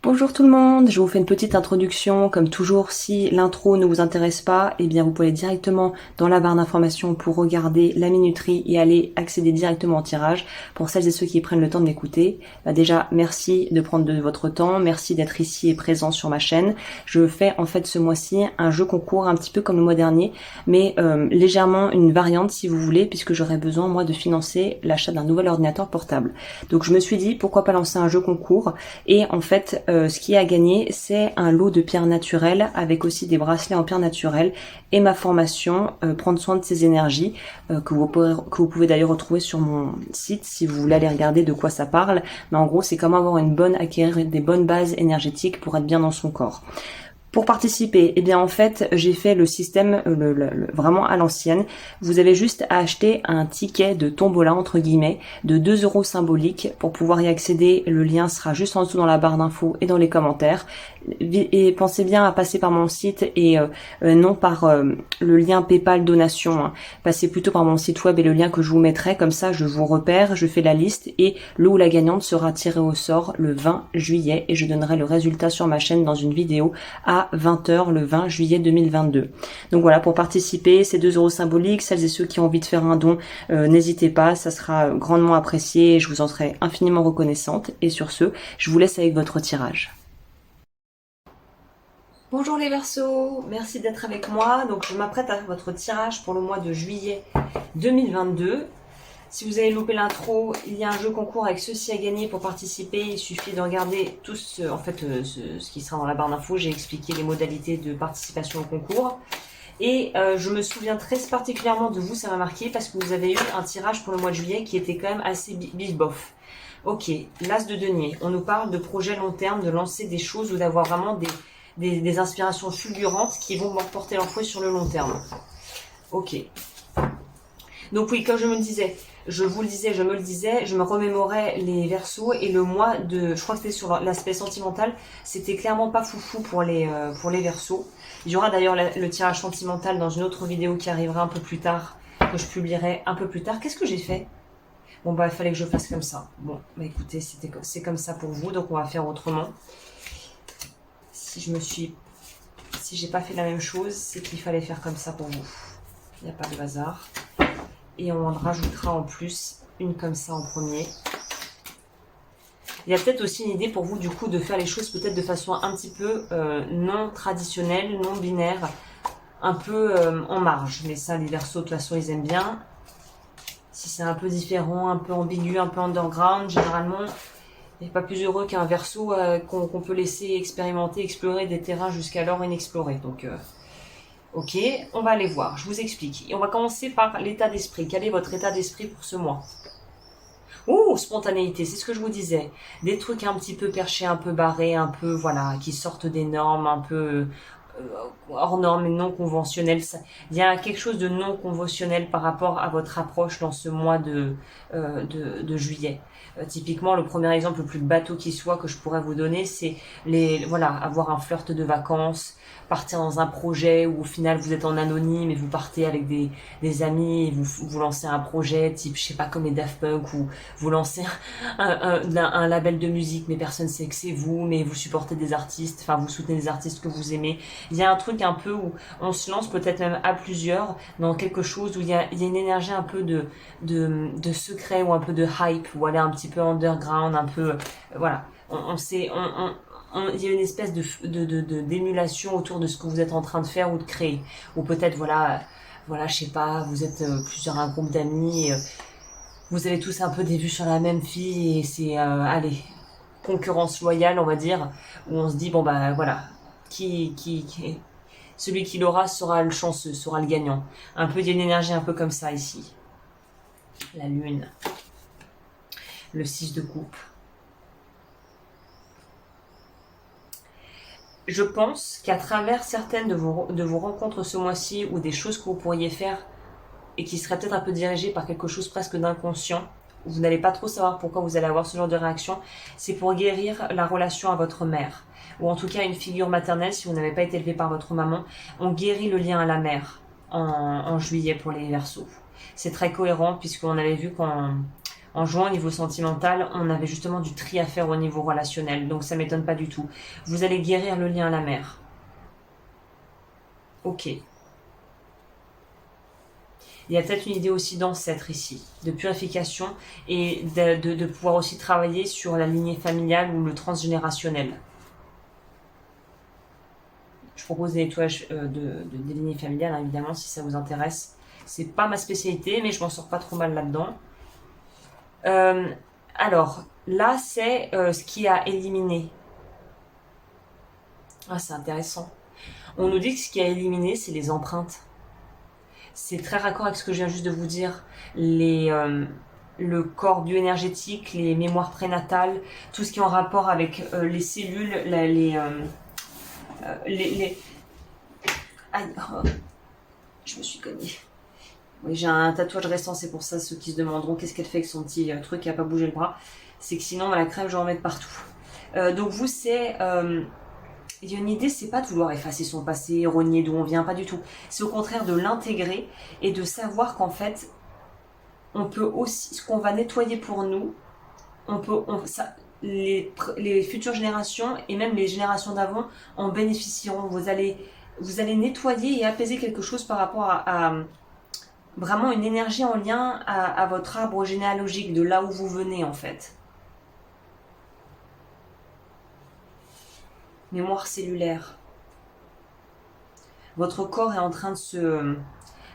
Bonjour tout le monde, je vous fais une petite introduction. Comme toujours, si l'intro ne vous intéresse pas, eh bien vous pouvez aller directement dans la barre d'informations pour regarder la minuterie et aller accéder directement au tirage. Pour celles et ceux qui prennent le temps de m'écouter, déjà merci de prendre de votre temps, merci d'être ici et présent sur ma chaîne. Je fais en fait ce mois-ci un jeu concours un petit peu comme le mois dernier, mais légèrement une variante si vous voulez, puisque j'aurais besoin moi de financer l'achat d'un nouvel ordinateur portable. Donc je me suis dit pourquoi pas lancer un jeu concours et en fait ce qui est à gagner, c'est un lot de pierres naturelles avec aussi des bracelets en pierres naturelles et ma formation prendre soin de ses énergies que vous pouvez d'ailleurs retrouver sur mon site si vous voulez aller regarder de quoi ça parle. Mais en gros, c'est comment acquérir des bonnes bases énergétiques pour être bien dans son corps. Pour participer, eh bien en fait, j'ai fait le système vraiment à l'ancienne. Vous avez juste à acheter un ticket de tombola entre guillemets de 2 € symboliques pour pouvoir y accéder. Le lien sera juste en dessous dans la barre d'infos et dans les commentaires. Et pensez bien à passer par mon site et non par le lien PayPal donation. Passez plutôt par mon site web et le lien que je vous mettrai. Comme ça, je vous repère, je fais la liste et le ou la gagnante sera tirée au sort le 20 juillet et je donnerai le résultat sur ma chaîne dans une vidéo à 20 h le 20 juillet 2022. Donc voilà, pour participer, c'est 2 € symboliques. Celles et ceux qui ont envie de faire un don, n'hésitez pas, ça sera grandement apprécié et je vous en serai infiniment reconnaissante. Et sur ce, je vous laisse avec votre tirage. Bonjour les Verseaux, merci d'être avec moi. Donc je m'apprête à faire votre tirage pour le mois de juillet 2022. Si vous avez loupé l'intro, il y a un jeu concours avec ceci à gagner pour participer. Il suffit de regarder tout ce qui sera dans la barre d'infos. J'ai expliqué les modalités de participation au concours. Et je me souviens très particulièrement de vous, ça m'a marqué parce que vous avez eu un tirage pour le mois de juillet qui était quand même assez bif-bof. Ok, l'as de denier. On nous parle de projets long terme, de lancer des choses ou d'avoir vraiment des inspirations fulgurantes qui vont porter leurs fruits sur le long terme. Ok. Donc oui, comme je me le disais, je me remémorais les Verseaux et le mois de, je crois que c'était sur l'aspect sentimental, c'était clairement pas foufou pour les Verseaux. Il y aura d'ailleurs le tirage sentimental dans une autre vidéo qui arrivera un peu plus tard, que je publierai un peu plus tard. Qu'est-ce que j'ai fait? Bon bah il fallait que je fasse comme ça. Bon bah écoutez, c'est comme ça pour vous, donc on va faire autrement. Si j'ai pas fait la même chose, c'est qu'il fallait faire comme ça pour vous. Il n'y a pas de hasard. Et on en rajoutera en plus une comme ça en premier. Il y a peut-être aussi une idée pour vous du coup de faire les choses peut-être de façon un petit peu non traditionnelle, non binaire, un peu en marge. Mais ça les Verseaux de toute façon ils aiment bien. Si c'est un peu différent, un peu ambigu, un peu underground, généralement il n'y a pas plus heureux qu'un Verseau qu'on peut laisser expérimenter, explorer des terrains jusqu'alors inexplorés. Donc ok, on va aller voir, je vous explique. Et on va commencer par l'état d'esprit. Quel est votre état d'esprit pour ce mois? Oh, spontanéité, c'est ce que je vous disais. Des trucs un petit peu perchés, un peu barrés, un peu, voilà, qui sortent des normes, un peu hors normes et non conventionnels. Il y a quelque chose de non conventionnel par rapport à votre approche dans ce mois de juillet. Typiquement, le premier exemple le plus bateau qui soit que je pourrais vous donner, c'est avoir un flirt de vacances, partir dans un projet où au final vous êtes en anonyme et vous partez avec des amis et vous lancez un projet type, je sais pas, comme les Daft Punk, ou vous lancez un label de musique mais personne sait que c'est vous, mais vous supportez des artistes, enfin vous soutenez des artistes que vous aimez. Il y a un truc un peu où on se lance peut-être même à plusieurs dans quelque chose où il y a une énergie un peu de secret ou un peu de hype, ou aller un petit peu underground, un peu voilà. Il y a une espèce d'émulation autour de ce que vous êtes en train de faire ou de créer. Ou peut-être, je sais pas, vous êtes plusieurs, un groupe d'amis, vous avez tous un peu des vues sur la même fille, et c'est, allez, concurrence loyale, on va dire, où on se dit, bon bah voilà, celui qui l'aura sera le chanceux, sera le gagnant. Un peu, il y a une énergie un peu comme ça ici. La lune. Le 6 de coupe. Je pense qu'à travers certaines de vos rencontres ce mois-ci, ou des choses que vous pourriez faire et qui seraient peut-être un peu dirigées par quelque chose presque d'inconscient, où vous n'allez pas trop savoir pourquoi vous allez avoir ce genre de réaction, c'est pour guérir la relation à votre mère, ou en tout cas une figure maternelle si vous n'avez pas été élevé par votre maman. On guérit le lien à la mère en juillet pour les Verseaux. C'est très cohérent puisqu'on avait vu En jouant au niveau sentimental, on avait justement du tri à faire au niveau relationnel. Donc ça m'étonne pas du tout. Vous allez guérir le lien à la mère. Ok. Il y a peut-être une idée aussi d'ancêtre ici, de purification et de pouvoir aussi travailler sur la lignée familiale ou le transgénérationnel. Je propose des nettoyages des lignées familiales, hein, évidemment, si ça vous intéresse. C'est pas ma spécialité, mais je m'en sors pas trop mal là-dedans. Alors, là, c'est ce qui a éliminé. Ah, c'est intéressant. On nous dit que ce qui a éliminé, c'est les empreintes. C'est très raccord avec ce que je viens juste de vous dire. Le corps bioénergétique, les mémoires prénatales, tout ce qui est en rapport avec les cellules, Aïe, oh, je me suis cognée. Oui, j'ai un tatouage récent, c'est pour ça ceux qui se demanderont qu'est-ce qu'elle fait avec son petit truc qui a pas bougé le bras. C'est que sinon, la crème, je vais en mettre partout. Donc vous, c'est... il y a une idée, c'est pas de vouloir effacer son passé, renier d'où on vient, pas du tout. C'est au contraire de l'intégrer et de savoir qu'en fait, on peut aussi, ce qu'on va nettoyer pour nous, les futures générations et même les générations d'avant en bénéficieront. Vous allez nettoyer et apaiser quelque chose par rapport à vraiment une énergie en lien à votre arbre généalogique, de là où vous venez en fait. Mémoire cellulaire. Votre corps est en train de se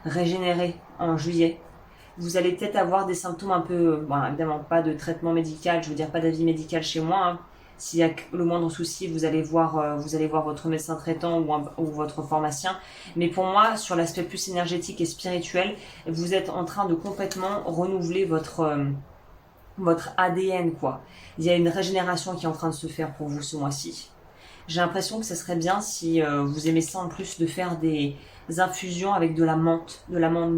régénérer en juillet. Vous allez peut-être avoir des symptômes un peu... Bon, évidemment, pas de traitement médical, je veux dire pas d'avis médical chez moi. Hein. S'il y a le moindre souci, vous allez voir votre médecin traitant ou votre pharmacien. Mais pour moi, sur l'aspect plus énergétique et spirituel, vous êtes en train de complètement renouveler votre ADN, quoi. Il y a une régénération qui est en train de se faire pour vous ce mois-ci. J'ai l'impression que ce serait bien si vous aimez ça en plus de faire des infusions avec de la menthe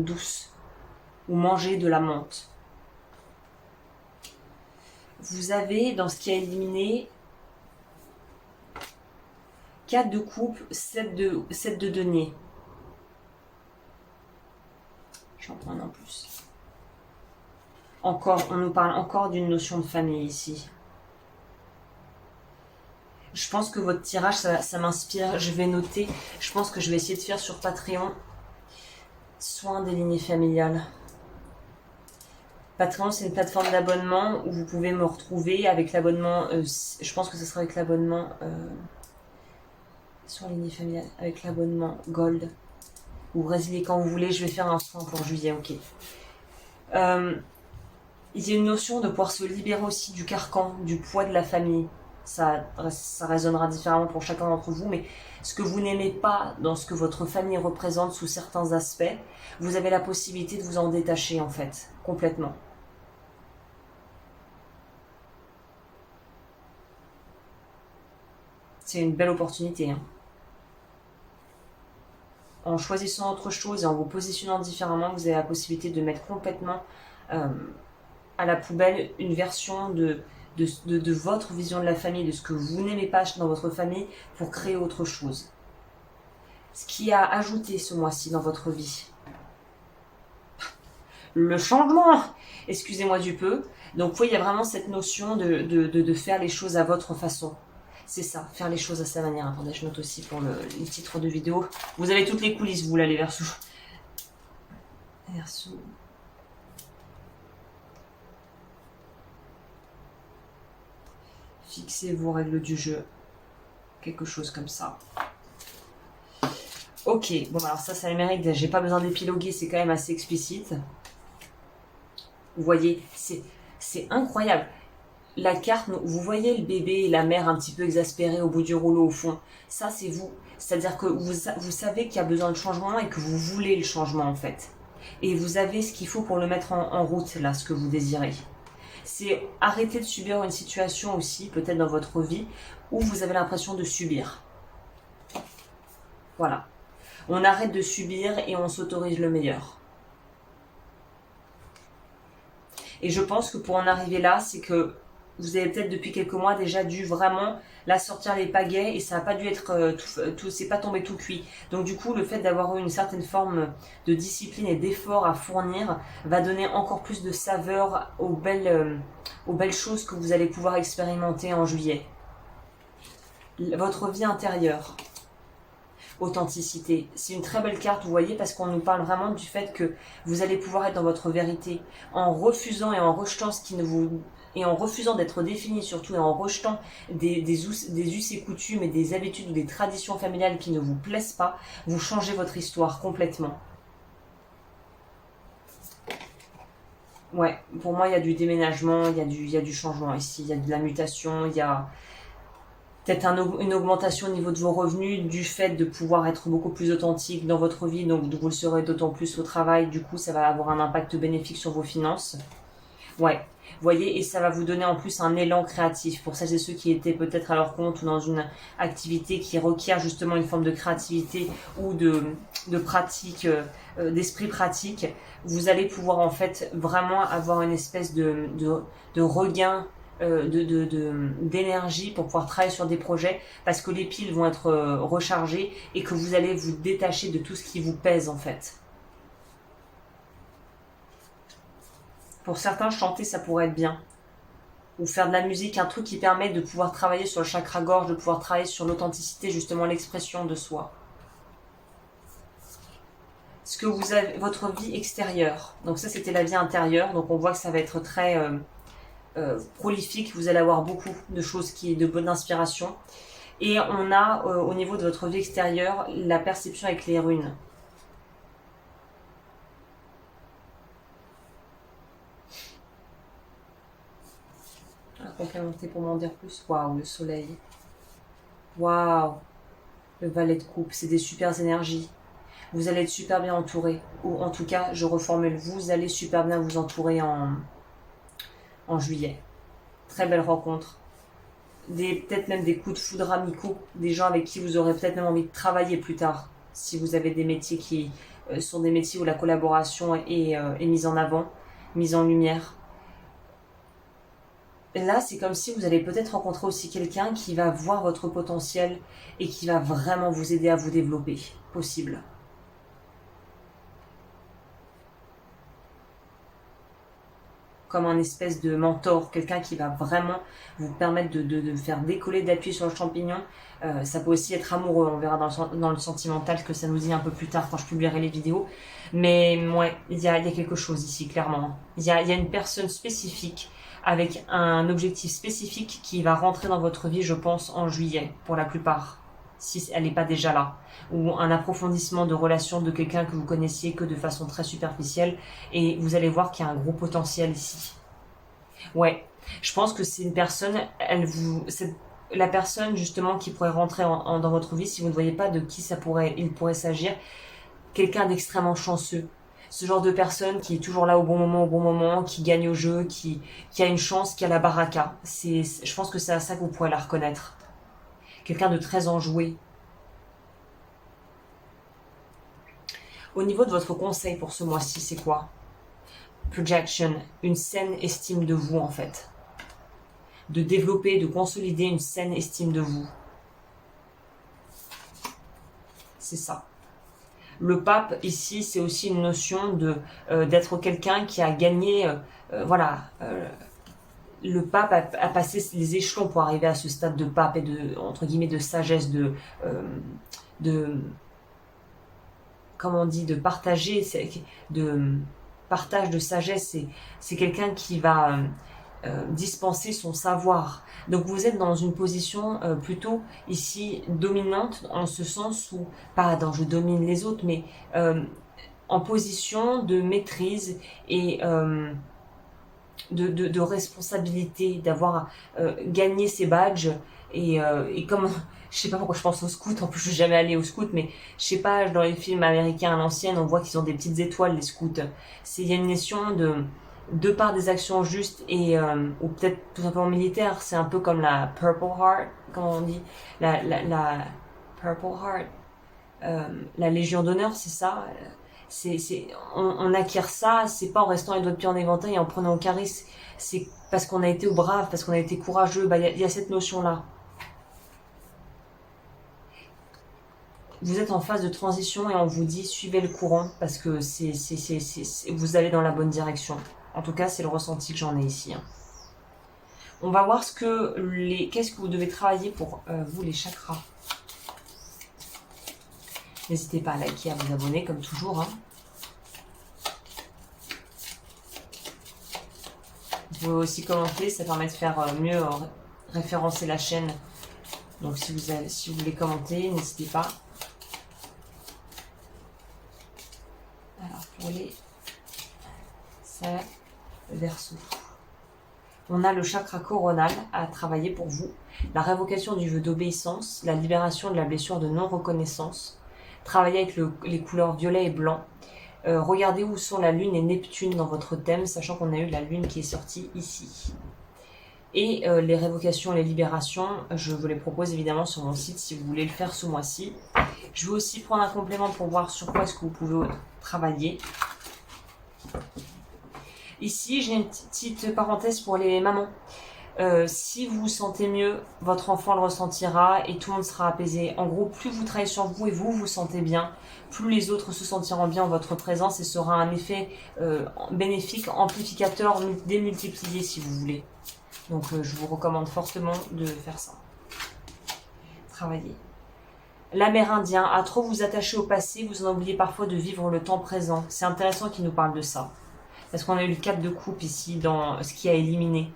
douce. Ou manger de la menthe. Vous avez, dans ce qui a éliminé, 4 de coupe, 7 de denier. J'en prends un en plus. Encore, on nous parle encore d'une notion de famille ici. Je pense que votre tirage, ça m'inspire. Je vais noter. Je pense que je vais essayer de faire sur Patreon soin des lignées familiales. Patreon, c'est une plateforme d'abonnement où vous pouvez me retrouver avec l'abonnement. Je pense que ce sera avec l'abonnement sur la lignée familiale, avec l'abonnement Gold. Vous résiliez quand vous voulez. Je vais faire un soin pour juillet, ok. Il y a une notion de pouvoir se libérer aussi du carcan, du poids de la famille. Ça résonnera différemment pour chacun d'entre vous, mais ce que vous n'aimez pas dans ce que votre famille représente sous certains aspects, vous avez la possibilité de vous en détacher en fait, complètement. C'est une belle opportunité. Hein. En choisissant autre chose et en vous positionnant différemment, vous avez la possibilité de mettre complètement à la poubelle une version de votre vision de la famille, de ce que vous n'aimez pas dans votre famille pour créer autre chose. Ce qui a ajouté ce mois-ci dans votre vie. Le changement, excusez-moi du peu. Donc oui, il y a vraiment cette notion de faire les choses à votre façon. C'est ça, faire les choses à sa manière. Attendez, je note aussi pour le titre de vidéo. Vous avez toutes les coulisses, vous là, les Verseaux. Verseaux. Fixez vos règles du jeu. Quelque chose comme ça. Ok, bon alors ça le mérite. J'ai pas besoin d'épiloguer, c'est quand même assez explicite. Vous voyez, c'est incroyable. La carte, vous voyez le bébé et la mère un petit peu exaspérés au bout du rouleau au fond. Ça, c'est vous. C'est-à-dire que vous savez qu'il y a besoin de changement et que vous voulez le changement en fait. Et vous avez ce qu'il faut pour le mettre en route, là, ce que vous désirez. C'est arrêter de subir une situation aussi, peut-être dans votre vie, où vous avez l'impression de subir. Voilà. On arrête de subir et on s'autorise le meilleur. Et je pense que pour en arriver là, c'est que vous avez peut-être depuis quelques mois déjà dû vraiment là sortir les pagaies et ça n'a pas dû être c'est pas tombé tout cuit. Donc du coup, le fait d'avoir eu une certaine forme de discipline et d'effort à fournir va donner encore plus de saveur aux belles choses que vous allez pouvoir expérimenter en juillet. Votre vie intérieure. Authenticité. C'est une très belle carte, vous voyez, parce qu'on nous parle vraiment du fait que vous allez pouvoir être dans votre vérité en refusant et en rejetant ce qui ne vous... et en refusant d'être défini surtout et en rejetant des us et coutumes et des habitudes ou des traditions familiales qui ne vous plaisent pas, vous changez votre histoire complètement. Ouais, pour moi, il y a du déménagement, il y a du changement ici, il y a de la mutation, il y a peut-être une augmentation au niveau de vos revenus du fait de pouvoir être beaucoup plus authentique dans votre vie, donc vous le serez d'autant plus au travail, du coup ça va avoir un impact bénéfique sur vos finances. Ouais, vous voyez, et ça va vous donner en plus un élan créatif pour celles et ceux qui étaient peut-être à leur compte ou dans une activité qui requiert justement une forme de créativité ou de pratique, d'esprit pratique. Vous allez pouvoir en fait vraiment avoir une espèce de regain d'énergie pour pouvoir travailler sur des projets parce que les piles vont être rechargées et que vous allez vous détacher de tout ce qui vous pèse en fait. Pour certains, chanter, ça pourrait être bien. Ou faire de la musique, un truc qui permet de pouvoir travailler sur le chakra gorge, de pouvoir travailler sur l'authenticité, justement l'expression de soi. Ce que vous avez, votre vie extérieure. Donc ça, c'était la vie intérieure. Donc on voit que ça va être très prolifique. Vous allez avoir beaucoup de choses de bonne inspiration. Et on a, au niveau de votre vie extérieure, la perception avec les runes. Complémenter pour m'en dire plus. Waouh, le soleil. Waouh, le valet de coupe, c'est des super énergies. Vous allez être super bien entouré. Ou en tout cas, je reformule, vous allez super bien vous entourer en juillet. Très belle rencontre. Peut-être même des coups de foudre amicaux. Des gens avec qui vous aurez peut-être même envie de travailler plus tard. Si vous avez des métiers qui sont des métiers où la collaboration est mise en avant, mise en lumière. Là, c'est comme si vous allez peut-être rencontrer aussi quelqu'un qui va voir votre potentiel et qui va vraiment vous aider à vous développer. Possible. Comme un espèce de mentor, quelqu'un qui va vraiment vous permettre de faire décoller, d'appuyer sur le champignon. Ça peut aussi être amoureux, on verra dans le sentimental que ça nous dit un peu plus tard quand je publierai les vidéos. Mais ouais, il y a quelque chose ici, clairement. Il y a une personne spécifique avec un objectif spécifique qui va rentrer dans votre vie, je pense, en juillet, pour la plupart, si elle n'est pas déjà là. Ou un approfondissement de relation de quelqu'un que vous connaissiez que de façon très superficielle, et vous allez voir qu'il y a un gros potentiel ici. Ouais, je pense que c'est une personne, c'est la personne justement qui pourrait rentrer dans votre vie, si vous ne voyez pas de qui il pourrait s'agir, quelqu'un d'extrêmement chanceux. Ce genre de personne qui est toujours là au bon moment, qui gagne au jeu, qui a une chance, qui a la baraka. Je pense que c'est à ça que vous pourrez la reconnaître. Quelqu'un de très enjoué. Au niveau de votre conseil pour ce mois-ci, c'est quoi? Projection, une saine estime de vous en fait. De développer, de consolider une saine estime de vous. C'est ça. Le pape, ici, c'est aussi une notion d'être quelqu'un qui a gagné, le pape a passé les échelons pour arriver à ce stade de pape et entre guillemets, de sagesse, comment on dit, de partager, de partage de sagesse. C'est quelqu'un qui va dispenser son savoir. Donc vous êtes dans une position plutôt ici dominante, en ce sens où, pas dans je domine les autres, mais en position de maîtrise et de responsabilité, d'avoir gagné ses badges et comme je sais pas pourquoi je pense au scout, en plus je suis jamais allée au scout, mais je sais pas, dans les films américains à l'ancienne on voit qu'ils ont des petites étoiles les scouts. Il y a une notion de par des actions justes et ou peut-être tout simplement militaires, c'est un peu comme la Purple Heart, comment on dit, la Purple Heart, la Légion d'honneur, c'est ça. On acquiert ça, c'est pas en restant les doigts de pied en éventail et en prenant au carré, c'est parce qu'on a été au brave, parce qu'on a été courageux. Bah, y a cette notion-là. Vous êtes en phase de transition et on vous dit suivez le courant parce que vous allez dans la bonne direction. En tout cas, c'est le ressenti que j'en ai ici. Hein. On va voir qu'est-ce que vous devez travailler pour vous, les chakras. N'hésitez pas à liker, à vous abonner, comme toujours. Hein. Vous pouvez aussi commenter, ça permet de faire mieux référencer la chaîne. Donc si vous voulez commenter, n'hésitez pas. Alors pour les Verseau. On a le chakra coronal à travailler pour vous. La révocation du vœu d'obéissance, la libération de la blessure de non-reconnaissance. Travaillez avec les couleurs violet et blanc. Regardez où sont la lune et Neptune dans votre thème, sachant qu'on a eu la lune qui est sortie ici. Et les révocations et les libérations, je vous les propose évidemment sur mon site si vous voulez le faire ce mois-ci. Je vais aussi prendre un complément pour voir sur quoi est-ce que vous pouvez travailler. Ici, j'ai une petite parenthèse pour les mamans. Si vous vous sentez mieux, votre enfant le ressentira et tout le monde sera apaisé. En gros, plus vous travaillez sur vous et vous vous sentez bien, plus les autres se sentiront bien en votre présence et sera un effet bénéfique, amplificateur, démultiplié si vous voulez. Donc je vous recommande fortement de faire ça. Travailler. L'Amérindien, à trop vous attacher au passé, vous en oubliez parfois de vivre le temps présent. C'est intéressant qu'il nous parle de ça. Parce qu'on a eu le 4 de coupe ici dans ce qui a éliminé.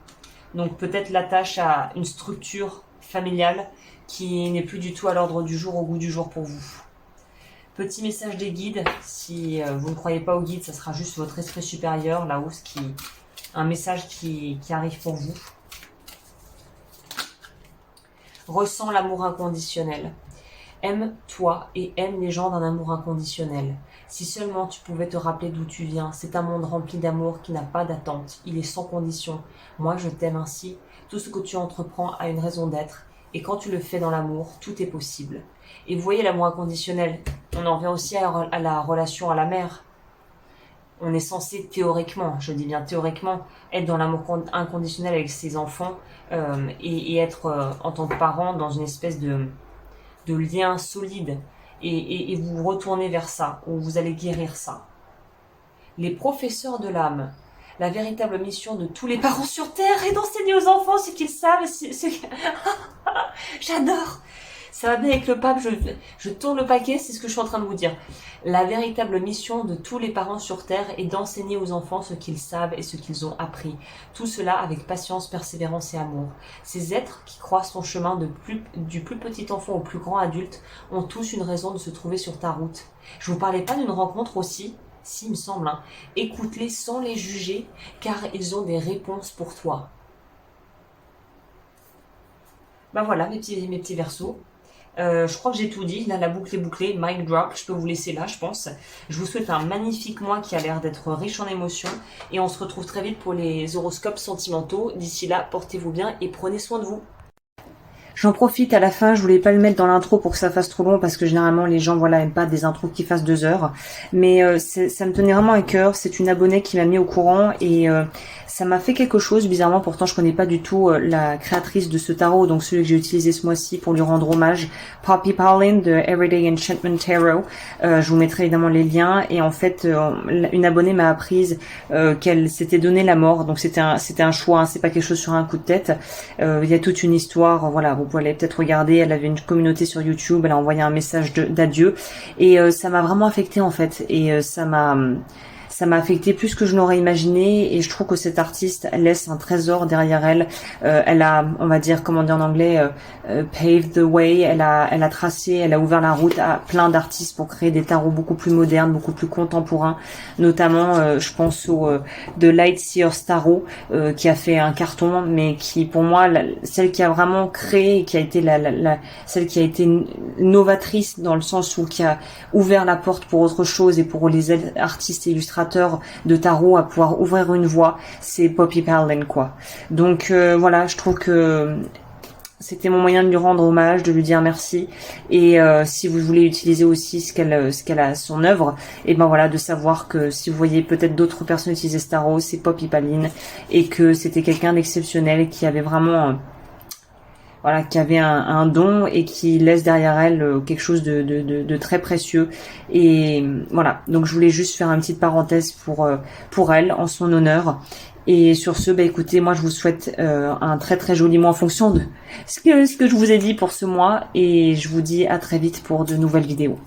Donc peut-être l'attache à une structure familiale qui n'est plus du tout à l'ordre du jour, au goût du jour pour vous. Petit message des guides. Si vous ne croyez pas aux guides, ça sera juste votre esprit supérieur là-haut, un message qui arrive pour vous. Ressens l'amour inconditionnel. Aime-toi et aime les gens d'un amour inconditionnel. Si seulement tu pouvais te rappeler d'où tu viens, c'est un monde rempli d'amour qui n'a pas d'attente, il est sans condition. Moi je t'aime ainsi, tout ce que tu entreprends a une raison d'être, et quand tu le fais dans l'amour, tout est possible. Et vous voyez l'amour inconditionnel, on en revient aussi à la relation à la mère. On est censé théoriquement, je dis bien théoriquement, être dans l'amour inconditionnel avec ses enfants et être en tant que parent dans une espèce de lien solide. Et vous retournez vers ça, où vous allez guérir ça. Les professeurs de l'âme. La véritable mission de tous les parents sur Terre est d'enseigner aux enfants ce qu'ils savent. J'adore. Ça va bien avec le pape, je tourne le paquet, c'est ce que je suis en train de vous dire. La véritable mission de tous les parents sur Terre est d'enseigner aux enfants ce qu'ils savent et ce qu'ils ont appris. Tout cela avec patience, persévérance et amour. Ces êtres qui croisent ton chemin du plus petit enfant au plus grand adulte ont tous une raison de se trouver sur ta route. Je vous parlais pas d'une rencontre aussi, si il me semble, hein. Écoute-les sans les juger, car ils ont des réponses pour toi. Ben voilà mes petits versos. Je crois que j'ai tout dit, là la boucle est bouclée, mic drop, je peux vous laisser là je pense. Je vous souhaite un magnifique mois qui a l'air d'être riche en émotions et on se retrouve très vite pour les horoscopes sentimentaux. D'ici là, portez-vous bien et prenez soin de vous. J'en profite à la fin, je voulais pas le mettre dans l'intro pour que ça fasse trop long parce que généralement les gens aiment pas des intros qui fassent 2 heures. Mais ça me tenait vraiment à cœur, c'est une abonnée qui m'a mis au courant et ça m'a fait quelque chose bizarrement, pourtant je connais pas du tout la créatrice de ce tarot, donc celui que j'ai utilisé ce mois-ci pour lui rendre hommage, Poppy Paulin de Everyday Enchantment Tarot. Je vous mettrai évidemment les liens et en fait une abonnée m'a apprise qu'elle s'était donné la mort, donc c'était un choix, hein, c'est pas quelque chose sur un coup de tête. Il y a toute une histoire, voilà, vous pouvez aller peut-être regarder, elle avait une communauté sur YouTube, elle a envoyé un message d'adieu et ça m'a vraiment affecté en fait et ça m'a affecté plus que je n'aurais imaginé et je trouve que cette artiste elle laisse un trésor derrière elle. Elle a, on va dire, comment dire en anglais, paved the way. Elle a tracé, elle a ouvert la route à plein d'artistes pour créer des tarots beaucoup plus modernes, beaucoup plus contemporains. Notamment, je pense au The Lightseers Tarot qui a fait un carton, mais qui, pour moi, celle qui a vraiment créé, qui a été celle qui a été novatrice dans le sens où qui a ouvert la porte pour autre chose et pour les artistes et illustrateurs de tarot à pouvoir ouvrir une voie, c'est Poppy Paulin quoi. Donc voilà, je trouve que c'était mon moyen de lui rendre hommage, de lui dire merci. Et si vous voulez utiliser aussi ce qu'elle a son œuvre, et ben voilà, de savoir que si vous voyez peut-être d'autres personnes utiliser Starro, c'est Poppy Paline, et que c'était quelqu'un d'exceptionnel qui avait vraiment voilà, qui avait un don et qui laisse derrière elle quelque chose de très précieux. Et voilà, donc je voulais juste faire une petite parenthèse pour elle, en son honneur. Et sur ce, bah écoutez, moi je vous souhaite un très très joli mois en fonction de ce que je vous ai dit pour ce mois. Et je vous dis à très vite pour de nouvelles vidéos.